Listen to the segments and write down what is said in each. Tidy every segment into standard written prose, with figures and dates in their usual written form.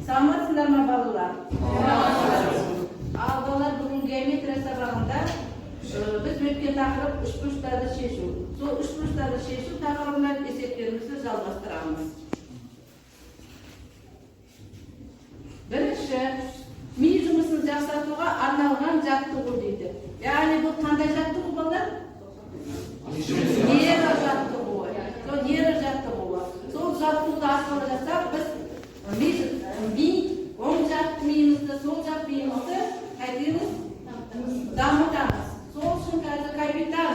Саламатсыздар ма балалар? Ал балалар бүгін геометрия сабағында біз өткен тақырып үшбұрыштарды шешу. Сол үшбұрыштарды шешу тақырыбында есептерімізді жалғастырамыз. Бірінші, ми жұмысын жақсартуға арналған жаттығу дейді. Яғни бұл қандай жаттығу балалар? Нейро жаттығуы. Нейро жаттығуы. Сол жаттығуды арқылы жасап біз ми оң жақ миымызды, сол жақ миымызды қайтеміз дамытамыз. Сол үшін қазір капитан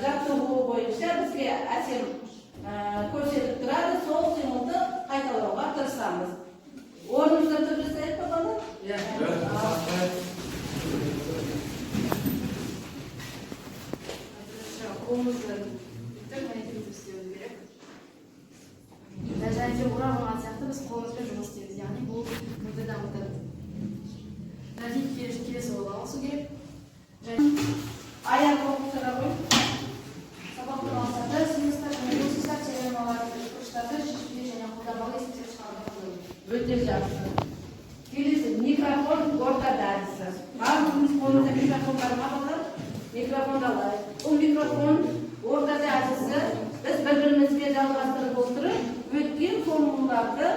жаттығуы бойынша бізге әсем көрсетіп тұрады. Сол қимылды қайталауға тырысамыз. Орнымызда тұрып жасайық па балалар? Қолымызды істеуіміз керек. Және де орамалған сияқты біз қолымызбен жұмыс істейміз. Яғни бұл миды дамытады. Келесі ойлап алысу керек. Аяқ оқытыра ғой. Сабақтың мақсаты синустар және косинустар теоремаларды үшбұрыштарды шешуге және қолданбалы есептер шығаруға қолданылады. Өте жақсы. Келесі микрофон ортада әдісі. Барлығымыз қолымызда микрофон бар ма балалар? Микрофон алайық. Бұл микрофон ортада әдісі біз бір-бірімізге жалғастырып отырып, өткен формулаларды,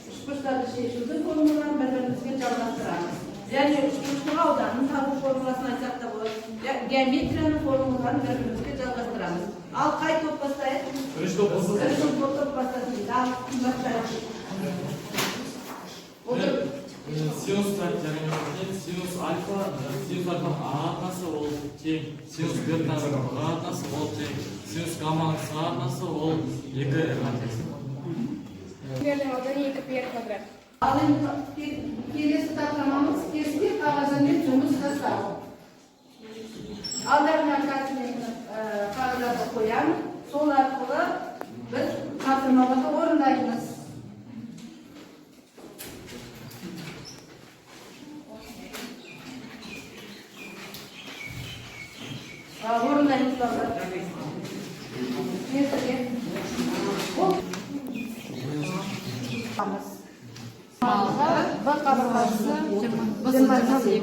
үшбұрыштарды шешудің формулаларын бір-бірімізге жалғастырамыз. Және үшбұрыштың ауданын табу формуласын айтсақ та болады. Геометрияның формулаларын бір-бірімізге жалғастырамыз. Ал қай топ бастайық? Бірінші топ бастайық. Бірінші топ бастайық. Ал бастайық. Синустар теоремасымен синус альфа қатынасы ол тең, синус бетаның қатынасы ол тең, синус гамманың қатынасы ол 2 қатынасы. Одан 2πr квадрат. Ал енді келесі тапсырмамыз кесте қағазымен жұмыс жасау. Алдарына қағазды қоямыз, сол арқылы біз тапсырмамызды орындаймыз. Орындаймыз балалар. Алға бір қабырғасы 28, 30.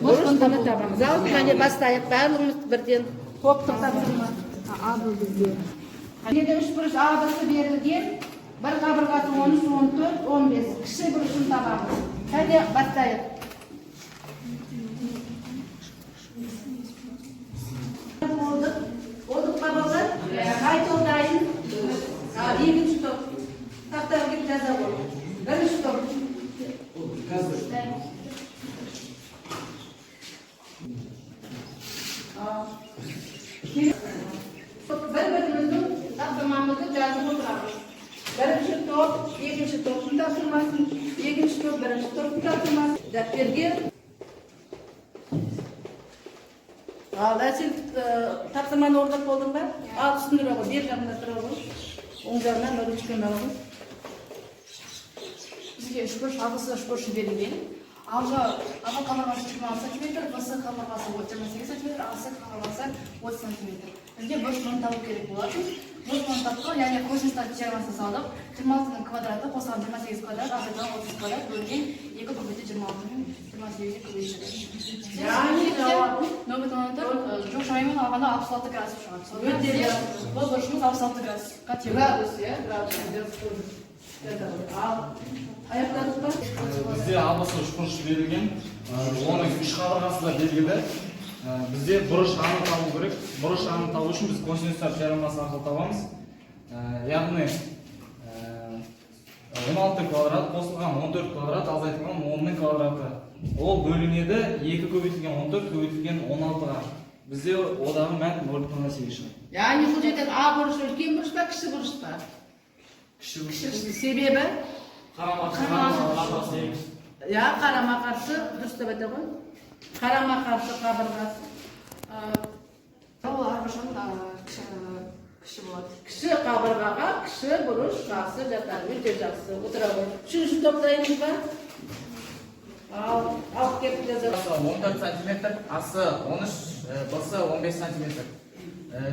Бұл қонданы табамыз. Ал және бастайық барлығымыз бірден топтық тапсырма. А бұл бізге. Енді үшбұрыш А-сы берілген, бір қабырғасы 13, 14, 15. Кіші бұрышын табамыз. Кәде бастайық. Олдық қабылдар, қай толдайын, екінші топ. Тақтар кеп жаза бол. Бірінші топ. Бір-біріміздің тапсырмамызды жазып отырамыз. Бірінші топ, екінші топтың тапсырмасын, екінші топ, бірінші топтың тапсырмасын. Дәптерге ал әсел тапсырманы орындап болдың ба? Ал түсіндіре ғой, бер жағында тұра ғой. Оң жағынан ручканы ал ғой. Бізге үшбұрыш, ағысы үшбұрышы берілген. Алғы қабырғасы 26 см, басы қабырғасы 28 см, ағысы қабырғасы 30 см. Бізге бұрыш мұны табу керек болады. Бұрыш мұны тапқан, яғни косинустар теоремасын салдық. 26-ның квадраты қосылған 28 квадрат, ағысынан 30 квадрат бөлген 2 көбейту 26-ның 28-ге көбейтіледі. Яғни жауабы нөмір 14 жоқ шаймен алғанда 66 градус шығады. Бұл бұрышымыз 66 градусқа тең. градус. Ал аяқтадық па? Бізде А-сы үшбұрыш берілген, оның үш қабырғасы да белгілі. Бізде бұрыш аңын табу керек. Бұрыш аңын табу үшін біз косинустар теоремасы арқылы табамыз. Яғни 16 квадрат қосылған 14 квадрат азайтылған 10-ның квадраты. Ол бөлінеді 2 көбейтілген 14 көбейтілген 16-ға. Бізде одағы мән 0,8 шығады. Яғни бұл жерден А бұрышы үлкен бұрыш па, кіші бұрыш па? Кіші Себебі? қарама-қарсы. Қарама-қарсы дұрыс деп айта ғой. Қарама-қарсы қабырғасы. Ол әрбіршін кіші болады. Кіші қабырғаға кіші бұрыш жақсы жатады. Өте жақсы. Отыра ғой. Үшінші топтайымыз ба? Ал кеп жаза. 14 см, асы 13, басы 15 см.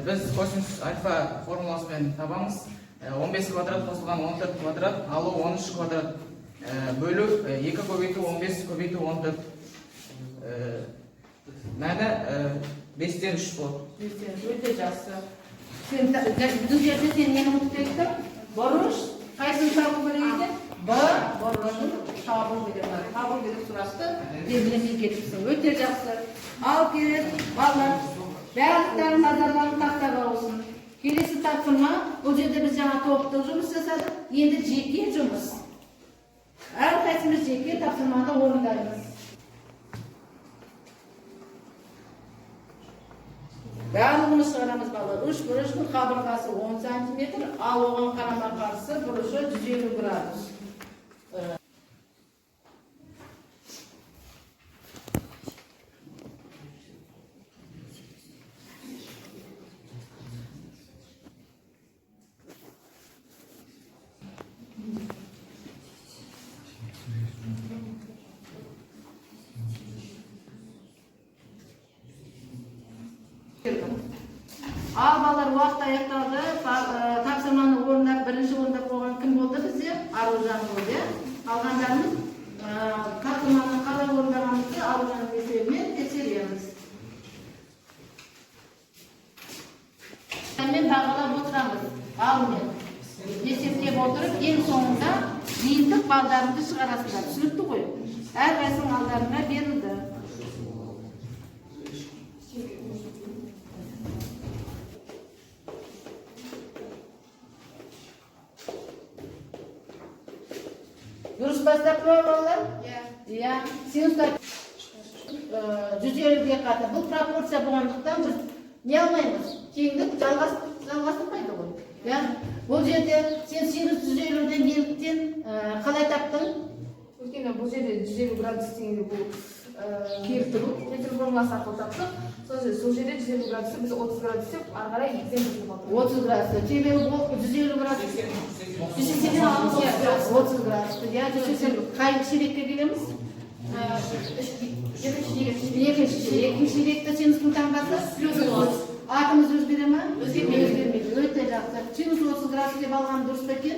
Biz косинус альфа формуласымен табамыз. 15 квадрат қосылған 14 квадрат, алу 13 квадрат. Бөлу 2 көбейту 15 көбейту 14. Мәні 5-тен 3 болады. Өте жақсы. Бұл жерде сен нені ұмытып кеттің? Бұрыш, қайсыны табу керек еді? Бұрышын табу керек. Табу керек сұрасты, белгілемей кетіпсің. Өте жақсы. Ал келесі балалар, барлықтарың назарларын тақтаға болсын. Келесі тапсырма, бұл жерде біз жаңа топтық жұмыс жасадық, енді жеке жұмыс. Әрқайсымыз жеке тапсырманы орындаймыз. Барлығымыз шығарамыз балалар. Үш бұрыштың қабырғасы 10 сантиметр, ал оған қарама қарсы бұрышы 150 градус. Ал балалар уақыт аяқталды. Тапсырманы орындап, бірінші орындап қойған кім болды бізде? Аружан болды. Қалғандарымыз тапсырманы қалай орындағанымызды Аружанның есебімен тексереміз. Мен бағалап отырамыз. Алдымен есептеп отырып, ең соңында жиынтық балдарымды шығарасыздар. Түсінікті ғой? Әрқайсының алдарына берілді. Дұрыс бастап қой балалар? Иә. Синустар 150-ге қатар. Бұл пропорция болғандықтан біз не алмаймыз? Теңдік жалғастырмайды ғой. Бұл жерде сен синус 150-ден неліктен қалай таптың? Өйткені бұл жерде 150 градус дегенде бұл келтіру формуласы арқылы таптық. Сол жерде 150 градусты біз 30 градус деп ары қарай екіземіз. 30 градусты. Себебі бұл 150 градус. 30 градусты. Қай ширекке келеміз? Екінші ширекті синустың таңбасы плюс 30. Атымыз өзгере ме? Өзгермейді. Өте жақсы. Синус 30 градус деп алған дұрыс па екен?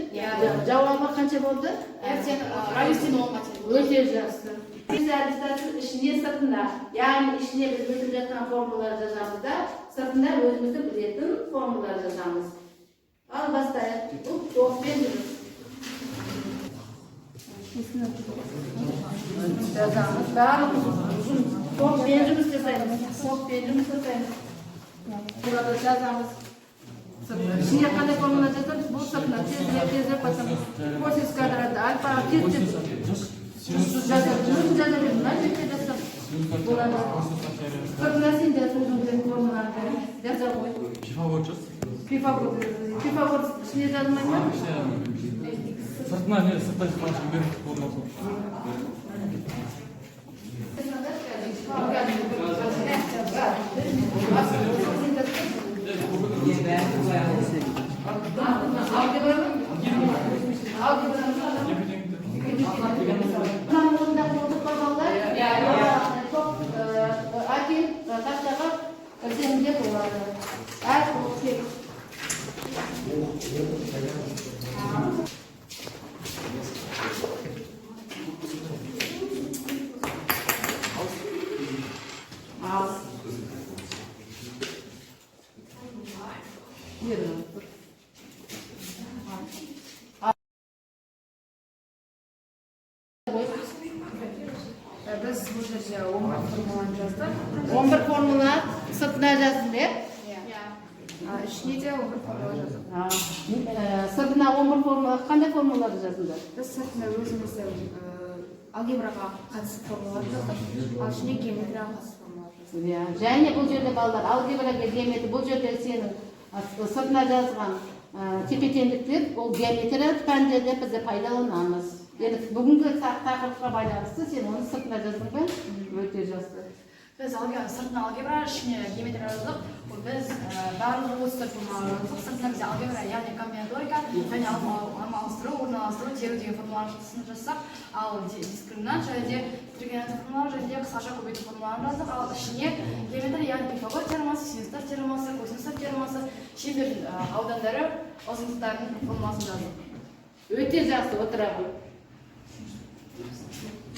Жауабы қанша болды? Өте жақсы. Біз әдістәсін ішіне сыртында, яғни ішіне біз өтіп жатқан формулалар жазамыз да, сыртында өзімізді білетін формулалар жазамыз. Ал бастайық. Бұл топпен жұмыс. Жазамыз. Барлық топпен жұмыс жасаймыз. Burada жазамыз. Ішіне қандай формула жазамыз? Бұл сыртына тезірек басамыз. Косинус квадраты альфа тез жазамыз. Жазамыз. Сыртына сен жазудың формуланы жаза қой. Пифагор ішіне жазылмай ма? Сыртына не? Сырттай қанша беріп формуласы. Biz bu жерде 11 формуланы жаздық. 11 формула сыртына жаздың деп? Ішіне де 11 формула жаздық. Сыртына 11 формула, қандай формулаларды жаздыңдар? Біз сыртына өзіміздің алгебраға қатысты формулалар жаздық, ал ішіне геометрияға қатысты формулалар жаздық. Және бұл жерде балдар алгебраға геометрия, бұл жерде сенің сыртына жазған тепе-теңдіктер, ол геометрия пәндерде бізде пайдаланамыз. Бүгінгі тақырыпқа байланысты сен оны сыртына жаздың ба? Өте жақсы. Biz sırtına algebra, içine geometri aradık. Biz bарлығы осы формулаларды aradık. Sırtına bize algebra, yani kombinatorika, және алмастыру, орналастыру, теру деген формулаларды сынып жазсақ, ал дискриминант және де тригонометрия формулалары және де қысқаша көбейту формулаларын жаздық. Ал ішіне геометрия, яғни Пифагор теоремасы, синустар теоремасы, косинустар теоремасы, шеңбердің аудандары, ұзындықтарының формуласын жаздық. Өте жақсы, отыра ғой.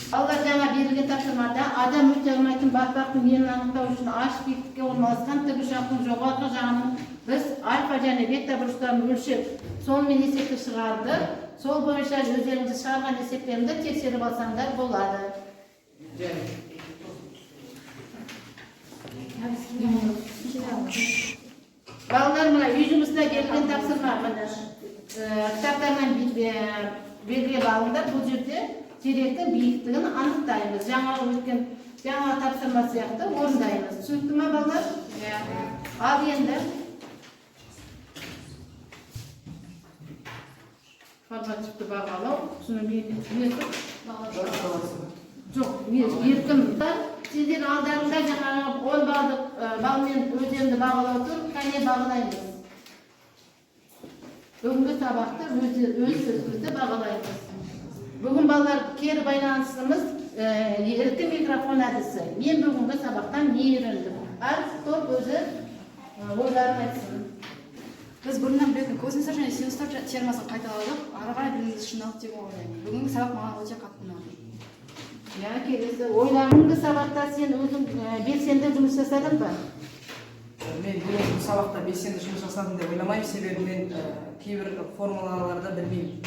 Балалар жаңа берілген тапсырмада адам өте алмайтын батпақтың енін анықтау үшін аш биіктікке орналасқан тікұшақтың жоғарғы жағының біз альфа және бета бұрыштарын өлшеп, сонымен есепті шығарды. Сол бойынша өздеріңіз шығарған есептерімді тексеріп алсаңдар болады. Балалар, мына үй жұмысына берілген тапсырма, кітаптардан белгілеп алыңдар. Бұл жерде теректің биіктігін анықтаймыз. Жаңа тапсырма сияқты орындаймыз. Түсінікті ме, балалар? Ал енді формативті бағалау, жоқ, еркін. Сіздер алдарында жаңағы 10 балмен өздеріңді бағалау тұр, қане бағалаймыз. Бүгінгі сабақты өз-өзімізді бағалаймыз. Бүгін балалар кері байланысымыз еркін микрофон әдісі. Мен бүгінгі сабақтан не үйрендім? Әр топ өзі ойларын айтсын. Біз бұрыннан білетін косинустар және синустар теоремасын қайталадық. Ары қарай біліміміз шыңдалды деп ойлаймын. Бүгінгі сабақ маған өте қатты ұнады. Келесі ойларыңды сабақта сен өзің белсенді жұмыс жасадың ба? Мен бүгінгі сабақта белсенді жұмыс жасадым деп ойламаймын, себебі мен кейбір формулаларды білмеймін.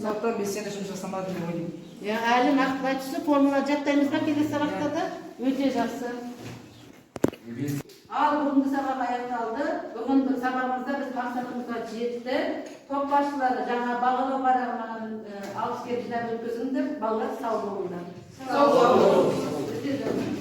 Сабақта белсенді жұмыс жасамадым деп ойлаймын. Әлі нақтылай түсі формула жаттаймыз ба келесі сабақта да? Өте жақсы. Ал бүгінгі сабақ аяқталды. Бүгінгі сабағымызда біз мақсатымызға жетті. Топ басшылары жаңа бағалау қарағынан алыс келіп жинап өткізіңдер. Балалар сау болыңдар. Сау болыңдар.